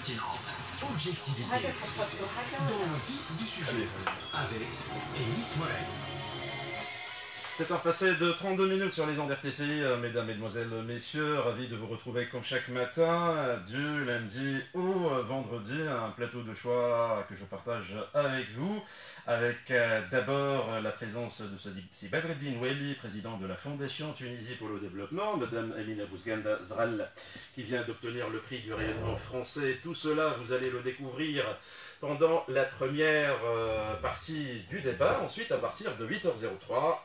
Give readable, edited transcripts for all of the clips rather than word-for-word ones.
éclairante, objectivité, dans le vif du sujet, avec Élise Mollet. 7h passées de 32 minutes sur les ondes RTCI, mesdames, mesdemoiselles, messieurs, ravi de vous retrouver comme chaque matin, du lundi au vendredi, un plateau de choix que je partage avec vous, avec d'abord la présence de Sidi Badreddine Oueli, président de la Fondation Tunisie pour le développement, madame Amina Bouzganda Zral, qui vient d'obtenir le prix du rayonnement français. Tout cela, vous allez le découvrir pendant la première partie du débat. Ensuite, à partir de 8h03,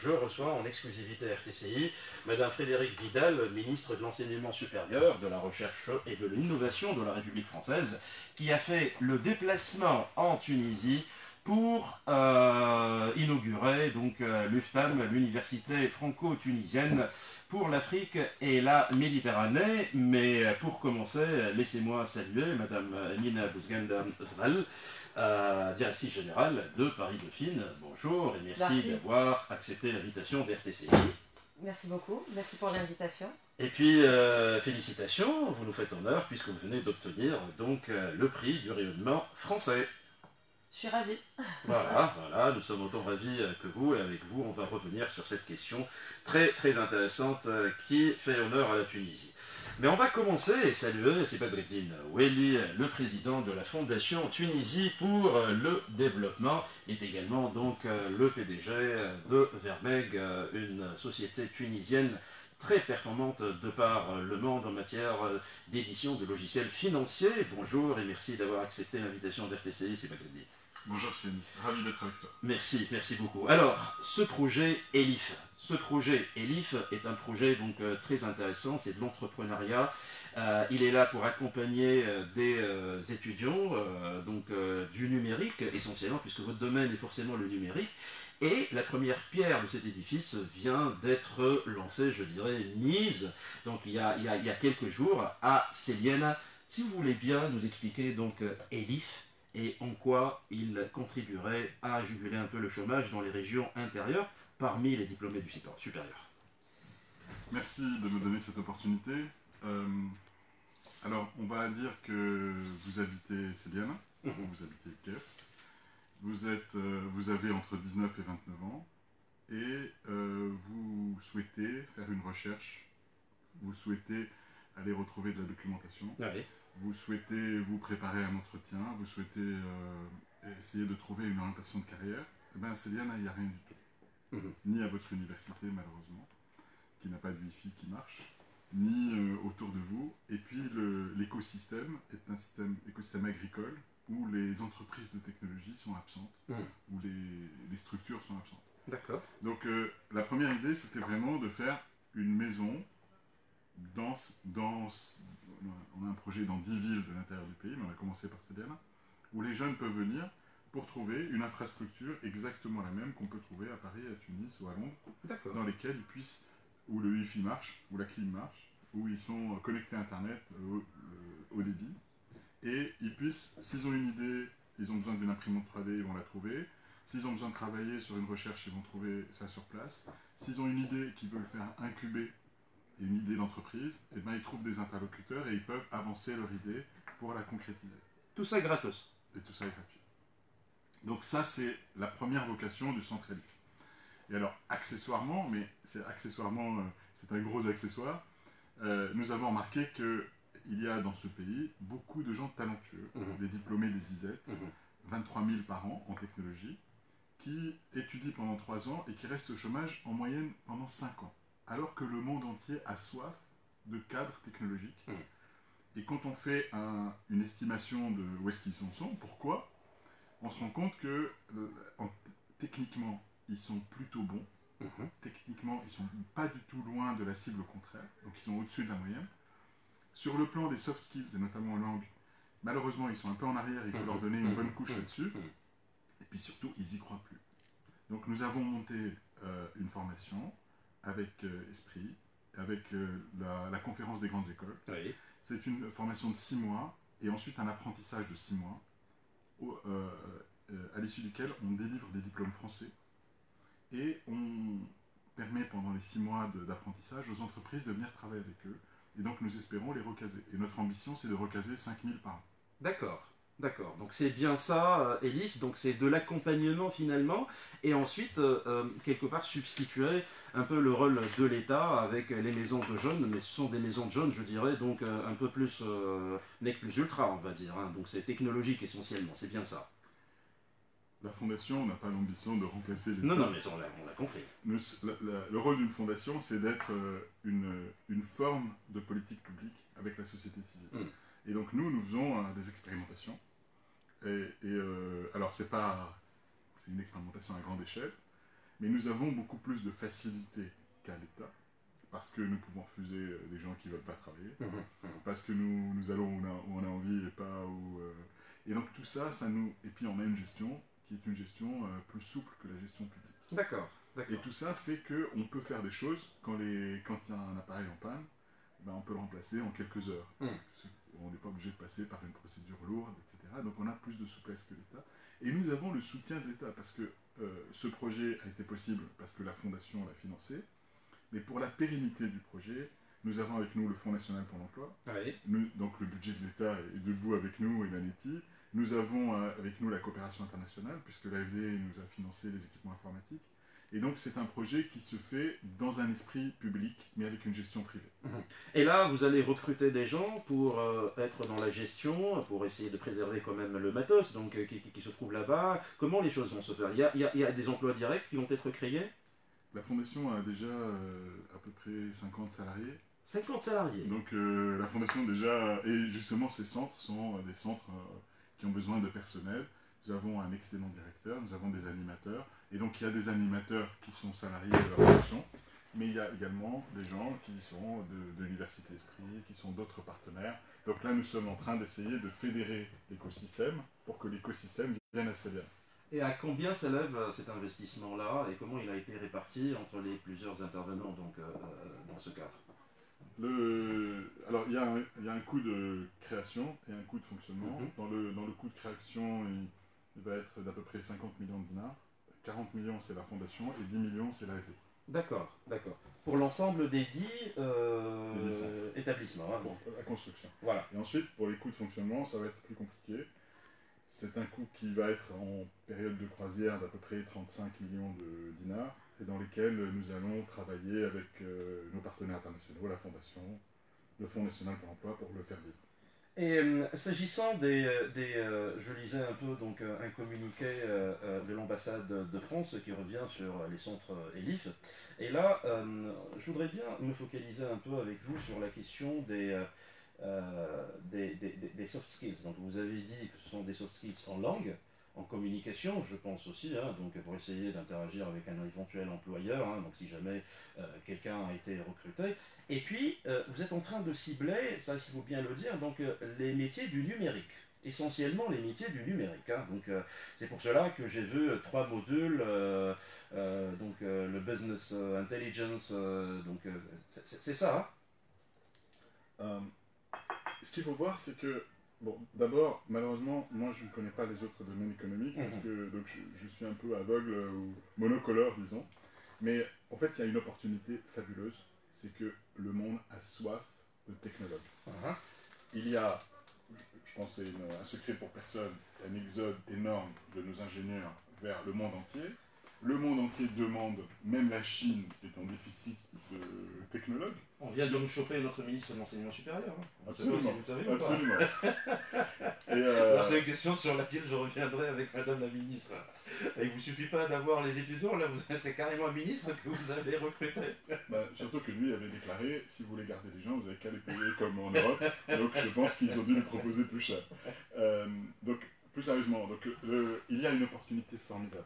je reçois en exclusivité RTCI Madame Frédérique Vidal, ministre de l'Enseignement supérieur, de la Recherche et de l'Innovation de la République française, qui a fait le déplacement en Tunisie pour inaugurer l'UFTAM, l'université franco-tunisienne pour l'Afrique et la Méditerranée. Mais pour commencer, laissez-moi saluer Madame Amina Bouzganda Zral, directrice générale de Paris Dauphine. Bonjour et merci d'avoir accepté l'invitation d'RTCI. Merci beaucoup, merci pour l'invitation. Et puis, félicitations, vous nous faites honneur puisque vous venez d'obtenir le prix du rayonnement français. Je suis ravie. Voilà, nous sommes autant ravis que vous, et avec vous, on va revenir sur cette question très très intéressante qui fait honneur à la Tunisie. Mais on va commencer et saluer Sidi Badreddine Oueli, le président de la Fondation Tunisie pour le développement, est également le PDG de Vermeg, une société tunisienne très performante de par le monde en matière d'édition de logiciels financiers. Bonjour et merci d'avoir accepté l'invitation d'RTCI, Sidi Badreddine. Bonjour Cénis, ravi d'être avec toi. Merci beaucoup. Alors, ce projet ELIF est un projet très intéressant, c'est de l'entrepreneuriat. Il est là pour accompagner des étudiants du numérique essentiellement, puisque votre domaine est forcément le numérique. Et la première pierre de cet édifice vient d'être lancée, je dirais, mise, il y a quelques jours à Célienne. Si vous voulez bien nous expliquer ELIF, et en quoi il contribuerait à juguler un peu le chômage dans les régions intérieures parmi les diplômés du supérieur. Merci de me donner cette opportunité. Alors, on va dire que vous habitez Célienne, vous habitez Kef, vous avez entre 19 et 29 ans, et vous souhaitez faire une recherche, vous souhaitez aller retrouver de la documentation. Oui. Vous souhaitez vous préparer à un entretien, vous souhaitez essayer de trouver une orientation de carrière, eh bien à Célienne, il n'y a rien du tout. Ni à votre université, malheureusement, qui n'a pas de Wi-Fi qui marche, ni autour de vous. Et puis l'écosystème est un écosystème agricole où les entreprises de technologie sont absentes, où les structures sont absentes. D'accord. Donc la première idée, c'était vraiment de faire une maison on a un projet dans 10 villes de l'intérieur du pays, mais on va commencer par Célienne, où les jeunes peuvent venir pour trouver une infrastructure exactement la même qu'on peut trouver à Paris, à Tunis ou à Londres, dans lesquelles où le Wi-Fi marche, où la clim marche, où ils sont connectés à Internet au débit, et ils puissent, s'ils ont une idée, ils ont besoin d'une imprimante 3D, ils vont la trouver. S'ils ont besoin de travailler sur une recherche, ils vont trouver ça sur place. S'ils ont une idée qu'ils veulent faire incuber, et une idée d'entreprise, ils trouvent des interlocuteurs et ils peuvent avancer leur idée pour la concrétiser. Tout ça est gratos. Et tout ça est gratuit. Donc ça, c'est la première vocation du centre ELIF. Et alors, accessoirement, mais c'est un gros accessoire, nous avons remarqué qu'il y a dans ce pays beaucoup de gens talentueux, des diplômés des ISET, 23 000 par an en technologie, qui étudient pendant 3 ans et qui restent au chômage en moyenne pendant 5 ans. Alors que le monde entier a soif de cadres technologiques. Et quand on fait une estimation de où est-ce qu'ils en sont, pourquoi, on se rend compte que techniquement, ils sont plutôt bons. Techniquement, ils ne sont pas du tout loin de la cible, au contraire. Donc, ils sont au-dessus de la moyenne. Sur le plan des soft skills, et notamment en langue, malheureusement, ils sont un peu en arrière. Il faut leur donner une bonne couche là-dessus. Et puis surtout, ils n'y croient plus. Donc, nous avons monté une formation avec Esprit, avec la conférence des grandes écoles. Oui. C'est une formation de 6 mois, et ensuite un apprentissage de 6 mois, à l'issue duquel on délivre des diplômes français, et on permet pendant les 6 mois d'apprentissage aux entreprises de venir travailler avec eux, Et donc nous espérons les recaser. Et notre ambition, c'est de recaser 5000 par an. D'accord, d'accord. Donc c'est bien ça, Elif. Donc c'est de l'accompagnement finalement, et ensuite quelque part substituer un peu le rôle de l'État avec les maisons de jeunes, mais ce sont des maisons de jeunes, je dirais, donc un peu plus nec plus ultra, on va dire. Hein. Donc c'est technologique essentiellement, c'est bien ça. La fondation n'a pas l'ambition de remplacer l'État. Non, non, mais on l'a compris. Le rôle d'une fondation, c'est d'être une forme de politique publique avec la société civile. Et donc nous faisons des expérimentations. Alors c'est une expérimentation à grande échelle, mais nous avons beaucoup plus de facilité qu'à l'État, parce que nous pouvons refuser des gens qui ne veulent pas travailler, parce que nous allons où on a envie et pas où... Et donc tout ça, Et puis on a une gestion qui est une gestion plus souple que la gestion publique. D'accord. Et tout ça fait qu'on peut faire des choses quand il y a un appareil en panne, ben on peut le remplacer en quelques heures. On n'est pas obligé de passer par une procédure lourde, etc. Donc on a plus de souplesse que l'État. Et nous avons le soutien de l'État, parce que ce projet a été possible parce que la Fondation l'a financé. Mais pour la pérennité du projet, nous avons avec nous le Fonds national pour l'emploi. Donc le budget de l'État est debout avec nous et l'ANETI. Nous avons avec nous la coopération internationale, puisque l'AFD nous a financé les équipements informatiques. Et donc c'est un projet qui se fait dans un esprit public, mais avec une gestion privée. Et là, vous allez recruter des gens pour être dans la gestion, pour essayer de préserver quand même le matos donc, qui se trouve là-bas. Comment les choses vont se faire? Il y a des emplois directs qui vont être créés? La Fondation a déjà à peu près 50 salariés. 50 salariés. Donc la Fondation déjà, et justement ces centres sont des centres qui ont besoin de personnel. Nous avons un excellent directeur, nous avons des animateurs, et donc il y a des animateurs qui sont salariés de leur fonction, mais il y a également des gens qui sont de l'Université Esprit, qui sont d'autres partenaires. Donc là nous sommes en train d'essayer de fédérer l'écosystème pour que l'écosystème vienne assez bien. Et à combien s'élève cet investissement-là, et comment il a été réparti entre les plusieurs intervenants donc, dans ce cadre? Alors, il y a un coût de création et un coût de fonctionnement. Dans le coût de création, il va être d'à peu près 50 millions de dinars. 40 millions, c'est la fondation, et 10 millions, c'est l'AFD. D'accord, d'accord. Pour l'ensemble des 10 établissements. Hein, pour la construction. Voilà. Et ensuite, pour les coûts de fonctionnement, ça va être plus compliqué. C'est un coût qui va être en période de croisière d'à peu près 35 millions de dinars, et dans lesquels nous allons travailler avec nos partenaires internationaux, la Fondation, le Fonds national pour l'emploi, pour le faire vivre. Et s'agissant je lisais un peu donc, un communiqué de l'ambassade de France qui revient sur les centres Elif, et là je voudrais bien me focaliser un peu avec vous sur la question des soft skills. Donc vous avez dit que ce sont des soft skills en langue, en communication, je pense aussi, hein, donc pour essayer d'interagir avec un éventuel employeur, hein, donc si jamais quelqu'un a été recruté. Et puis, vous êtes en train de cibler, ça il faut bien le dire, donc les métiers du numérique. Essentiellement les métiers du numérique. Hein. Donc c'est pour cela que j'ai vu 3 modules, donc le business intelligence, donc c'est ça. Hein. Ce qu'il faut voir, c'est que, bon, d'abord, malheureusement, moi je ne connais pas les autres domaines économiques, parce que donc, je suis un peu aveugle ou monocolore, disons. Mais en fait, il y a une opportunité fabuleuse, c'est que le monde a soif de technologues. Il y a, je pense que c'est un secret pour personne, un exode énorme de nos ingénieurs vers le monde entier. Le monde entier demande, même la Chine est en déficit de technologues. On vient de nous choper notre ministre de l'enseignement supérieur. Hein. Absolument. Si vous savez, absolument. C'est une question sur laquelle je reviendrai avec Madame la ministre. Et il ne vous suffit pas d'avoir les étudiants, là c'est carrément un ministre que vous avez recruté. Surtout que lui avait déclaré, si vous voulez garder les gens, vous n'avez qu'à les payer comme en Europe. Donc je pense qu'ils ont dû lui proposer plus cher. Donc plus sérieusement, donc, il y a une opportunité formidable.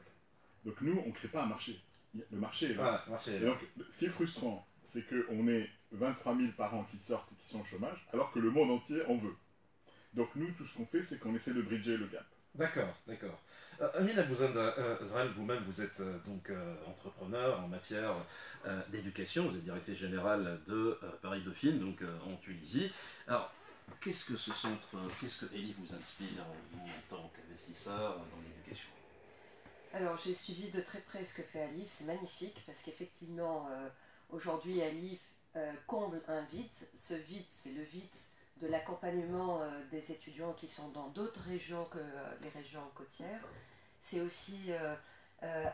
Donc nous, on ne crée pas un marché. Le marché est là. Marché est là. Et donc, ce qui est frustrant, c'est qu'on est 23 000 par an qui sortent et qui sont au chômage, alors que le monde entier en veut. Donc nous, tout ce qu'on fait, c'est qu'on essaie de bridger le gap. D'accord, d'accord. Amin Abouzane-Zrel, vous-même, vous êtes donc entrepreneur en matière d'éducation, vous êtes directrice générale de Paris-Dauphine, donc en Tunisie. Alors, qu'est-ce que ce centre, qu'est-ce que Elif vous inspire, vous, en tant qu'investisseur dans l'éducation? Alors, j'ai suivi de très près ce que fait Alif, c'est magnifique, parce qu'effectivement, aujourd'hui, Alif comble un vide. Ce vide, c'est le vide de l'accompagnement des étudiants qui sont dans d'autres régions que les régions côtières. C'est aussi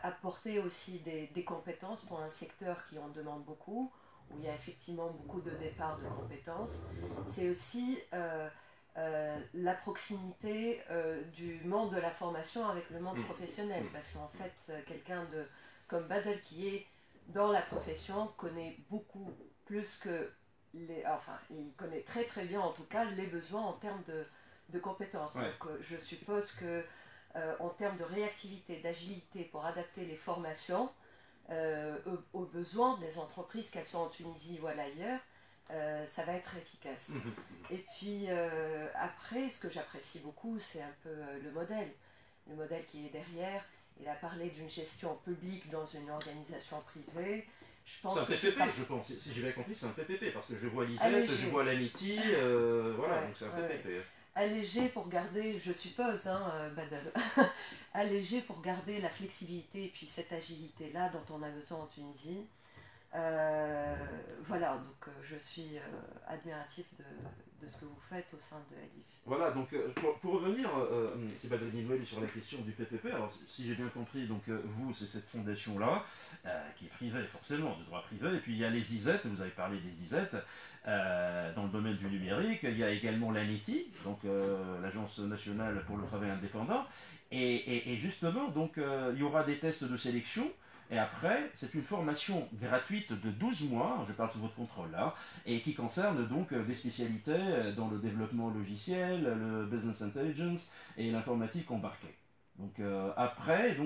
apporter aussi des compétences pour un secteur qui en demande beaucoup, où il y a effectivement beaucoup de départs de compétences. C'est aussi la proximité du monde de la formation avec le monde professionnel, parce qu'en fait, quelqu'un comme Badel qui est dans la profession connaît beaucoup plus que enfin, il connaît très très bien en tout cas les besoins en termes de compétences. Ouais. Donc je suppose que en termes de réactivité, d'agilité pour adapter les formations aux besoins des entreprises, qu'elles soient en Tunisie ou ailleurs, ça va être efficace. Et puis après, ce que j'apprécie beaucoup, c'est un peu le modèle qui est derrière. Il a parlé d'une gestion publique dans une organisation privée. C'est un PPP, je pense. Si j'ai bien compris, c'est un PPP, parce que je vois l'ISET, Allégé. je vois l'AMITI, voilà, Ouais, donc c'est un ouais. PPP. Allégé pour garder, je suppose, Badal, allégé pour garder la flexibilité et puis cette agilité-là dont on a besoin en Tunisie. Voilà, donc je suis admiratif de ce que vous faites au sein de Alif. Voilà, donc pour revenir, c'est Badreddine Ouaili, sur la question du PPP, alors si j'ai bien compris, donc vous, c'est cette fondation-là, qui est privée, forcément, de droit privé, et puis il y a les ISET, vous avez parlé des ISET, dans le domaine du numérique, il y a également l'ANITI, donc l'Agence nationale pour le travail indépendant, et justement, donc il y aura des tests de sélection. Et après, c'est une formation gratuite de 12 mois, je parle sous votre contrôle là, et qui concerne donc des spécialités dans le développement logiciel, le business intelligence et l'informatique embarquée. Donc après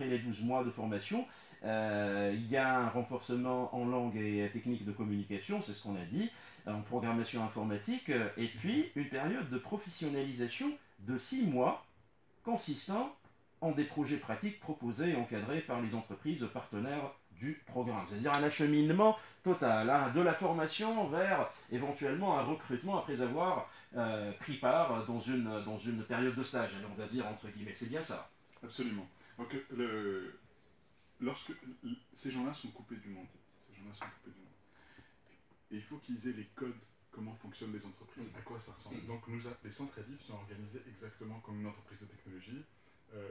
les 12 mois de formation, il y a un renforcement en langue et technique de communication, c'est ce qu'on a dit, en programmation informatique, et puis une période de professionnalisation de 6 mois consistant en des projets pratiques proposés et encadrés par les entreprises partenaires du programme. C'est-à-dire un acheminement total, hein, de la formation vers éventuellement un recrutement après avoir pris part dans une période de stage, on va dire entre guillemets. C'est bien ça. Absolument. Donc, lorsque ces gens-là sont coupés du monde, et il faut qu'ils aient les codes, comment fonctionnent les entreprises, à quoi ça ressemble. Donc les centres Alif sont organisés exactement comme une entreprise de technologie.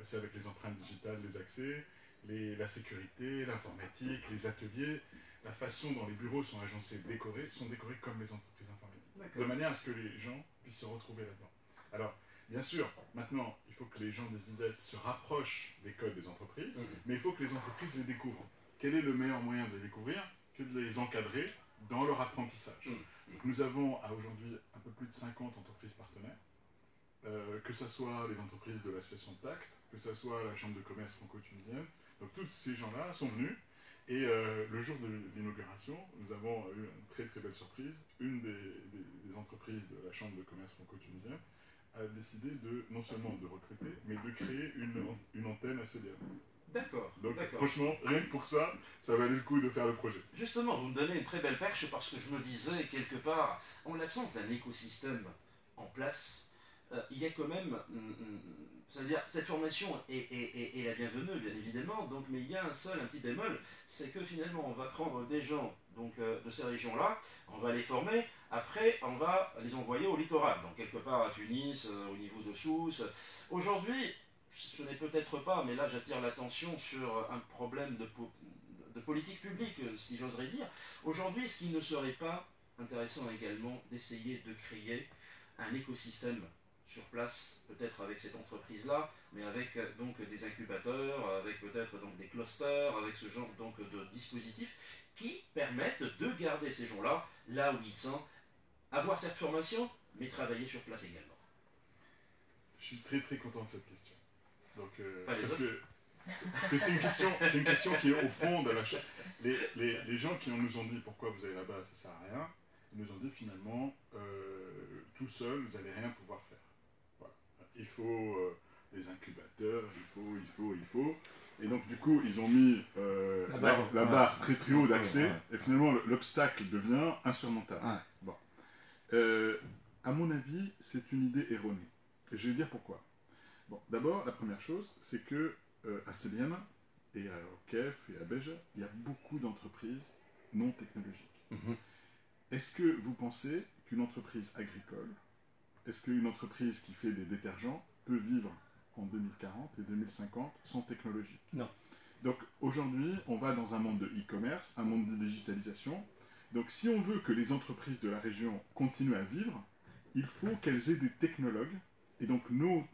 C'est avec les empreintes digitales, les accès, la sécurité, l'informatique, les ateliers, la façon dont les bureaux sont agencés, sont décorés comme les entreprises informatiques. De manière à ce que les gens puissent se retrouver là-dedans. Alors, bien sûr, maintenant, il faut que les gens des ISET se rapprochent des codes des entreprises, mais il faut que les entreprises les découvrent. Quel est le meilleur moyen de les découvrir que de les encadrer dans leur apprentissage? Donc, nous avons à aujourd'hui un peu plus de 50 entreprises partenaires, que ce soit les entreprises de l'association TACT, que ce soit la Chambre de commerce franco-tunisienne. Donc tous ces gens-là sont venus, et le jour de l'inauguration, nous avons eu une très très belle surprise. Une des entreprises de la Chambre de commerce franco-tunisienne a décidé non seulement de recruter, mais de créer une antenne à CDM. D'accord. Donc franchement, rien que pour ça, ça valait le coup de faire le projet. Justement, vous me donnez une très belle perche, parce que je me disais quelque part, en l'absence d'un écosystème en place, il y a quand même, c'est-à-dire cette formation est la bienvenue bien évidemment, donc, mais il y a un petit bémol, c'est que finalement on va prendre des gens donc, de ces régions-là, on va les former, après on va les envoyer au littoral, donc quelque part à Tunis, au niveau de Sousse. Aujourd'hui, ce n'est peut-être pas, mais là j'attire l'attention sur un problème de politique publique, si j'oserais dire. Aujourd'hui, est-ce qu'il ne serait pas intéressant également d'essayer de créer un écosystème sur place, peut-être avec cette entreprise-là, mais avec donc des incubateurs, avec peut-être donc des clusters, avec ce genre donc de dispositifs qui permettent de garder ces gens-là là où ils sont, avoir cette formation, mais travailler sur place également. Je suis très très content de cette question. Donc, Parce que c'est une question qui est au fond de la chose. Les gens qui nous ont dit pourquoi vous allez là-bas, ça sert à rien, ils nous ont dit finalement, tout seul, vous n'allez rien pouvoir faire. Voilà. Il faut des incubateurs, il faut. Et donc du coup, ils ont mis la barre très très haut d'accès, et finalement l'obstacle devient insurmontable. Ouais. Bon. À mon avis, c'est une idée erronée. Et je vais dire pourquoi. Bon, d'abord, la première chose, c'est que à Sébienne, et au KEF, et à Béja, il y a beaucoup d'entreprises non technologiques. est-ce que vous pensez qu'une entreprise agricole, est-ce qu'une entreprise qui fait des détergents peut vivre en 2040 et 2050 sans technologie? Non. Donc aujourd'hui, on va dans un monde de e-commerce, un monde de digitalisation. Donc si on veut que les entreprises de la région continuent à vivre, il faut qu'elles aient des technologues. Et donc nos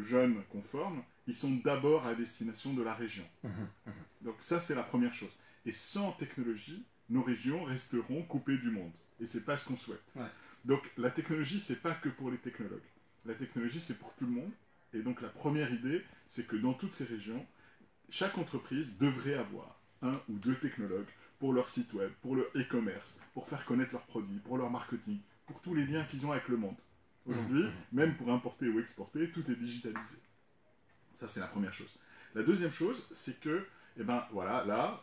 jeunes qu'on forme, ils sont d'abord à destination de la région. Donc ça, c'est la première chose. Et sans technologie, nos régions resteront coupées du monde. Et c'est pas ce qu'on souhaite. Ouais. Donc la technologie, c'est pas que pour les technologues. La technologie, c'est pour tout le monde. Et donc la première idée, c'est que dans toutes ces régions, chaque entreprise devrait avoir un ou deux technologues pour leur site web, pour leur e-commerce, pour faire connaître leurs produits, pour leur marketing, pour tous les liens qu'ils ont avec le monde. Aujourd'hui, même pour importer ou exporter, tout est digitalisé. Ça, c'est la première chose. La deuxième chose, c'est que, eh ben, voilà, là,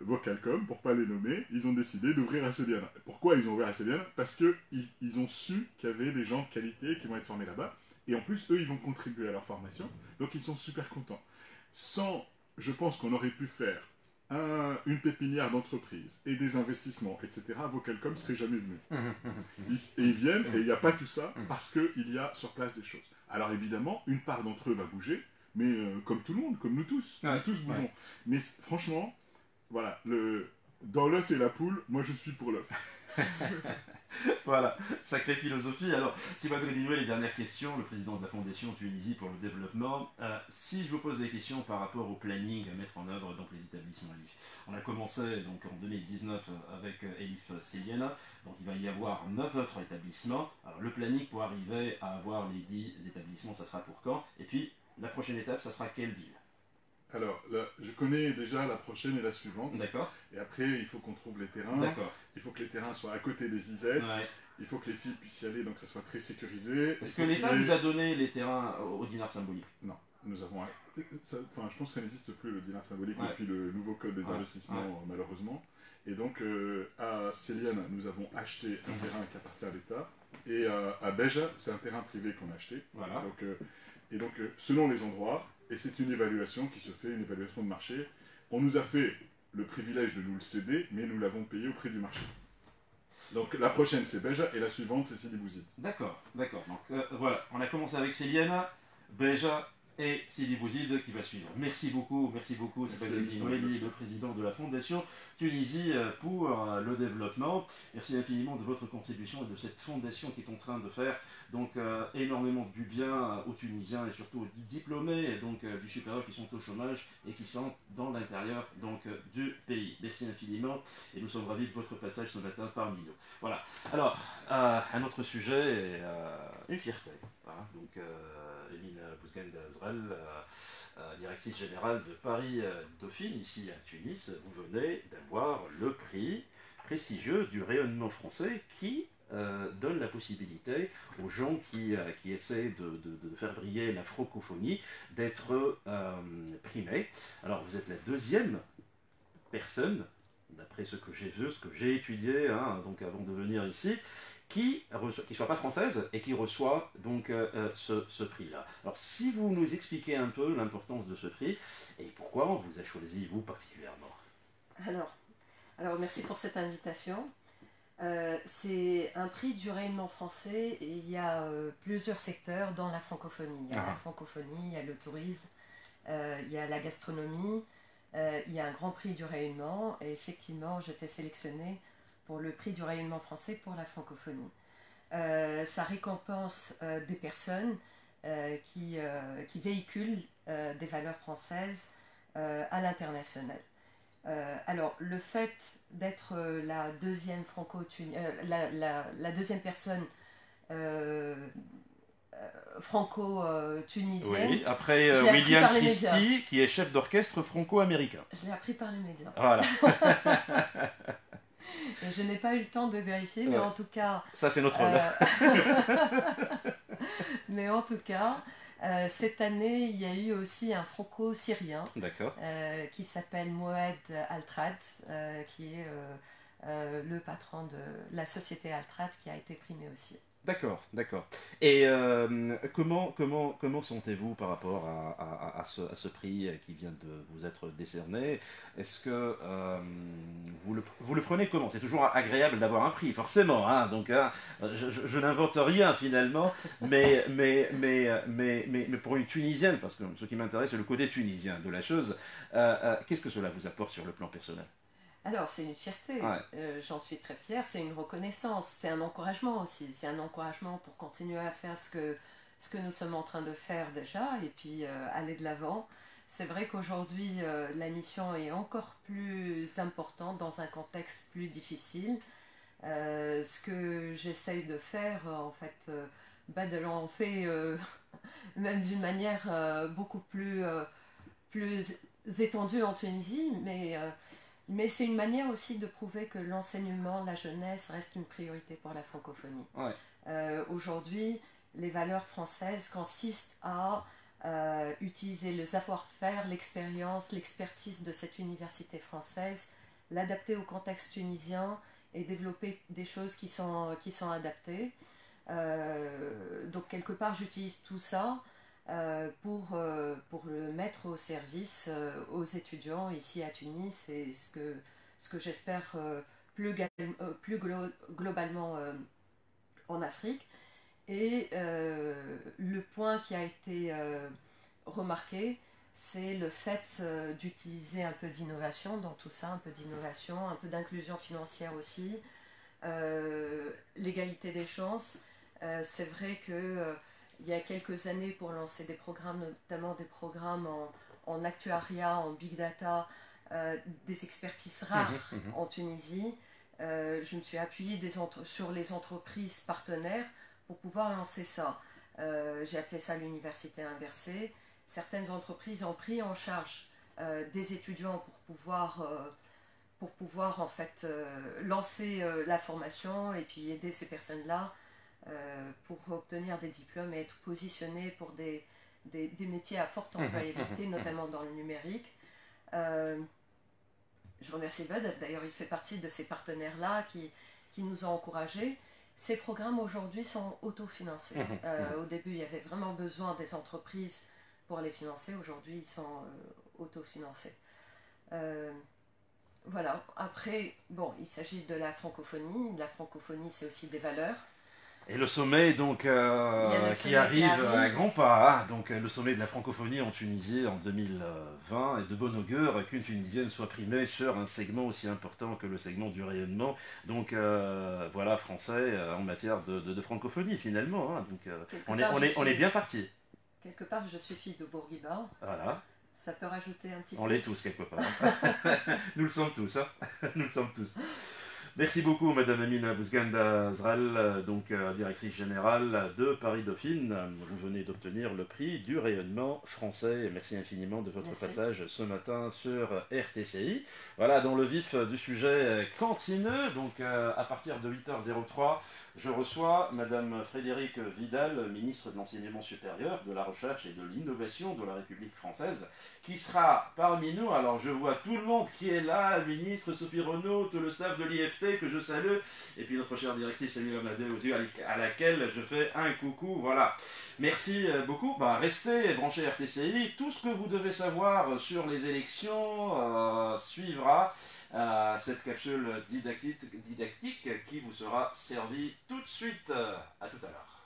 Vocalcom, pour ne pas les nommer, ils ont décidé d'ouvrir à Céliane. Pourquoi ils ont ouvert à Céliane? Parce qu'ils ont su qu'il y avait des gens de qualité qui vont être formés là-bas. Et en plus, eux, ils vont contribuer à leur formation. Donc, ils sont super contents. Je pense qu'on aurait pu faire une pépinière d'entreprise et des investissements, etc. Vocalcom ne serait jamais venu. Ils viennent et il n'y a pas tout ça parce qu'il y a sur place des choses. Alors évidemment, une part d'entre eux va bouger, mais comme tout le monde, comme nous tous bougeons. Ouais. Mais franchement, voilà, dans l'œuf et la poule, moi je suis pour l'œuf. Voilà, sacrée philosophie. Alors, Sibadri Dinoué, les dernières questions, le président de la Fondation Tunisie pour le développement. Si je vous pose des questions par rapport au planning à mettre en œuvre donc les établissements ELIF. On a commencé donc en 2019 avec ELIF Céliana, donc il va y avoir 9 autres établissements. Alors, le planning pour arriver à avoir les 10 établissements, ça sera pour quand? Et puis, la prochaine étape, ça sera quelle ville? Alors, là, je connais déjà la prochaine et la suivante. D'accord. Et après, il faut qu'on trouve les terrains. D'accord. Il faut que les terrains soient à côté des ISET. Ouais. Il faut que les filles puissent y aller, donc que ça soit très sécurisé. Est-ce que l'État nous a donné les terrains au dinar symbolique? Non, nous avons... Enfin, je pense que ça n'existe plus, le dinar symbolique, depuis le nouveau code des investissements, malheureusement. Et donc, à Céliane, nous avons acheté un terrain qui appartient à l'État. Et à Béja, c'est un terrain privé qu'on a acheté. Voilà. Donc, selon les endroits, et c'est une évaluation qui se fait, une évaluation de marché. On nous a fait le privilège de nous le céder, mais nous l'avons payé au prix du marché. Donc la prochaine c'est Béja et la suivante c'est Sidi Bouzid. D'accord, d'accord. Donc voilà, on a commencé avec Céliana, Béja et Sidi Bouzid qui va suivre. Merci beaucoup, Sibadri Dinoué, le président de la Fondation Tunisie pour le développement. Merci infiniment de votre contribution et de cette fondation qui est en train de faire donc énormément du bien aux Tunisiens et surtout aux diplômés donc du supérieur qui sont au chômage et qui sont dans l'intérieur donc du pays. Merci infiniment et nous sommes ravis de votre passage ce matin parmi nous. Voilà. Alors un autre sujet, une fierté. Voilà. Donc Emine Bouzgand-Azrel, directrice générale de Paris Dauphine, ici à Tunis, vous venez d'avoir le prix prestigieux du rayonnement français qui donne la possibilité aux gens qui essaient de faire briller la francophonie d'être primés. Alors vous êtes la deuxième personne, d'après ce que j'ai vu, ce que j'ai étudié, donc avant de venir ici, qui ne soit pas française et qui reçoit donc ce prix-là. Alors si vous nous expliquez un peu l'importance de ce prix et pourquoi on vous a choisi, vous particulièrement. Alors merci pour cette invitation. C'est un prix du rayonnement français et il y a plusieurs secteurs dans la francophonie. Il y a la francophonie, il y a le tourisme, il y a la gastronomie, il y a un grand prix du rayonnement et effectivement j'étais sélectionnée pour le prix du rayonnement français pour la francophonie. Ça récompense des personnes qui véhiculent des valeurs françaises à l'international. Alors, le fait d'être la deuxième la deuxième personne franco-tunisienne... Oui, après William Christie, qui est chef d'orchestre franco-américain. Je l'ai appris par les médias. Voilà. Et je n'ai pas eu le temps de vérifier, mais en tout cas... Ça, c'est notre honneur. Mais en tout cas... cette année, il y a eu aussi un franco-syrien qui s'appelle Moed Altrad, qui est le patron de la société Altrad qui a été primé aussi. D'accord, d'accord. Et comment sentez-vous par rapport à ce prix qui vient de vous être décerné? Est-ce que vous le prenez comment? C'est toujours agréable d'avoir un prix, forcément, hein, donc hein, je n'invente rien finalement, mais pour une Tunisienne, parce que ce qui m'intéresse c'est le côté tunisien de la chose, qu'est-ce que cela vous apporte sur le plan personnel? Alors, c'est une fierté, Ouais. j'en suis très fière, c'est une reconnaissance, c'est un encouragement aussi, c'est un encouragement pour continuer à faire ce que nous sommes en train de faire déjà et puis aller de l'avant. C'est vrai qu'aujourd'hui, la mission est encore plus importante dans un contexte plus difficile. Ce que j'essaye de faire, en fait, Badel fait même d'une manière beaucoup plus étendue en Tunisie, mais c'est une manière aussi de prouver que l'enseignement, la jeunesse reste une priorité pour la francophonie. Ouais. Aujourd'hui, les valeurs françaises consistent à utiliser le savoir-faire, l'expérience, l'expertise de cette université française, l'adapter au contexte tunisien et développer des choses qui sont adaptées. Donc quelque part, j'utilise tout ça pour le mettre au service aux étudiants ici à Tunis et ce que j'espère plus globalement en Afrique. Et le point qui a été remarqué, c'est le fait d'utiliser un peu d'innovation dans tout ça, un peu d'innovation, un peu d'inclusion financière aussi, l'égalité des chances. C'est vrai que il y a quelques années, pour lancer des programmes, notamment des programmes en actuariat, en big data, des expertises rares en Tunisie, je me suis appuyée sur les entreprises partenaires pour pouvoir lancer ça. J'ai appelé ça l'université inversée. Certaines entreprises ont pris en charge des étudiants pour pouvoir en fait lancer la formation et puis aider ces personnes-là pour obtenir des diplômes et être positionnés pour des métiers à forte employabilité, notamment dans le numérique. Je remercie Bud, d'ailleurs il fait partie de ces partenaires-là qui nous ont encouragés. Ces programmes aujourd'hui sont autofinancés. Au début il y avait vraiment besoin des entreprises pour les financer, aujourd'hui ils sont autofinancés. Voilà, après, bon, il s'agit de la francophonie. La francophonie, c'est aussi des valeurs. Et le sommet donc qui arrive à grands pas, hein. Donc le sommet de la francophonie en Tunisie en 2020 est de bon augure qu'une Tunisienne soit primée sur un segment aussi important que le segment du rayonnement. Donc voilà, français en matière de francophonie finalement, hein. Donc on est bien parti. Quelque part, je suis fille de Bourguiba. Voilà. Ça peut rajouter un petit On plus. l'est tous quelque part. Nous le sommes tous, hein. Nous le sommes tous. Merci beaucoup, Madame Amina Bouzganda Zral, donc directrice générale de Paris Dauphine. Vous venez d'obtenir le prix du rayonnement français. Merci infiniment de votre passage ce matin sur RTCI. Voilà, dans le vif du sujet cantineux, donc à partir de 8h03, je reçois Madame Frédérique Vidal, ministre de l'Enseignement supérieur, de la Recherche et de l'Innovation de la République française, qui sera parmi nous. Alors je vois tout le monde qui est là, la ministre Sophie Renaud, tout le staff de l'IFT que je salue, et puis notre chère directrice Emile Amadé à laquelle je fais un coucou. Voilà. Merci beaucoup. Restez branchés RTCI. Tout ce que vous devez savoir sur les élections suivra cette capsule didactique qui vous sera servie tout de suite. À tout à l'heure.